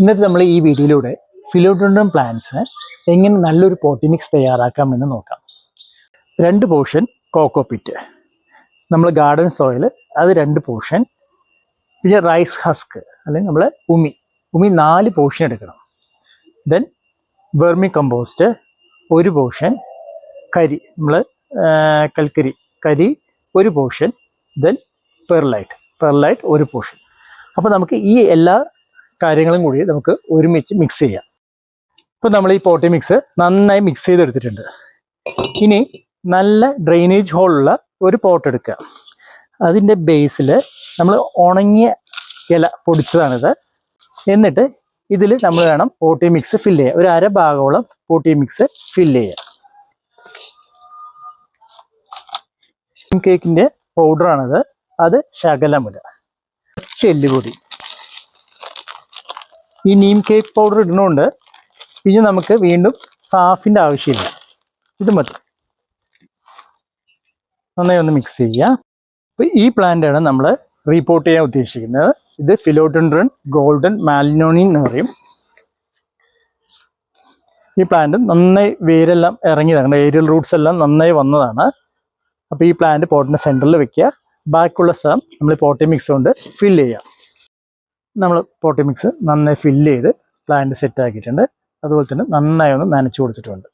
ഇന്നത്തെ നമ്മൾ ഈ വീഡിയോയിലൂടെ ഫിലോഡെൻഡ്രോൺ പ്ലാന്റ്സിന് എങ്ങനെ നല്ലൊരു പോട്ടി മിക്സ് തയ്യാറാക്കാമെന്ന് നോക്കാം. 2 പോർഷൻ കോക്കോപിറ്റ്, നമ്മൾ ഗാർഡൻ സോയിൽ അത് 2 പോർഷൻ, പിന്നെ റൈസ് ഹസ്ക് അല്ലെങ്കിൽ നമ്മൾ ഉമി 4 പോർഷൻ എടുക്കണം. ദെൻ വെർമി കമ്പോസ്റ്റ് 1 പോർഷൻ, കരി നമ്മൾ കരി 1 പോർഷൻ, ദെൻ പെർലൈറ്റ് 1 പോർഷൻ. അപ്പോൾ നമുക്ക് ഈ എല്ലാ കാര്യങ്ങളും കൂടി നമുക്ക് ഒരുമിച്ച് മിക്സ് ചെയ്യാം. ഇപ്പോൾ നമ്മൾ ഈ പോട്ടി മിക്സ് നന്നായി മിക്സ് ചെയ്തെടുത്തിട്ടുണ്ട്. ഇനി നല്ല ഡ്രെയിനേജ് ഹോളുള്ള ഒരു പോട്ട് എടുക്കുക. അതിൻ്റെ ബേസിൽ നമ്മൾ ഉണങ്ങിയ ഇല പൊടിച്ചതാണിത്. എന്നിട്ട് ഇതിൽ നമ്മൾ വേണം പോട്ടി മിക്സ് ഫില്ല് ചെയ്യാം. ഒരു അര ഭാഗത്തോളം പോട്ടി മിക്സ് ഫില്ല് ചെയ്യാം. കേക്കിൻ്റെ പൗഡറാണിത്, അത് ശകലമിട, എല്ലുപൊടി. ഈ നീം കേക്ക് പൗഡർ ഇടുന്നതുകൊണ്ട് പിന്നെ നമുക്ക് വീണ്ടും സാഫിൻ്റെ ആവശ്യമില്ല, ഇത് മതി. നന്നായി ഒന്ന് മിക്സ് ചെയ്യുക. അപ്പോൾ ഈ പ്ലാന്റാണ് നമ്മൾ റീപോർട്ട് ചെയ്യാൻ ഉദ്ദേശിക്കുന്നത്. ഇത് ഫിലോഡെൻഡ്രോൺ ഗോൾഡൻ മാലിനോണി എന്ന് പറയും. ഈ പ്ലാന്റ് നന്നായി വേരെല്ലാം ഇറങ്ങിയതാണ്, ഏരിയൽ റൂട്ട്സ് എല്ലാം നന്നായി വന്നതാണ്. അപ്പോൾ ഈ പ്ലാന്റ് പോട്ടിൻ്റെ സെൻറ്ററിൽ വെക്കുക. ബാക്കിയുള്ള സ്ഥലം നമ്മൾ പോട്ടി മിക്സ് കൊണ്ട് ഫില്ല് ചെയ്യാം. നമ്മൾ പോട്ടി മിക്സ് നന്നായി ഫില്ല് ചെയ്ത് പ്ലാന്റ് സെറ്റ് ആക്കിയിട്ടുണ്ട്. അതുപോലെ തന്നെ നന്നായി ഒന്ന് നനച്ചു കൊടുത്തിട്ടുണ്ട്.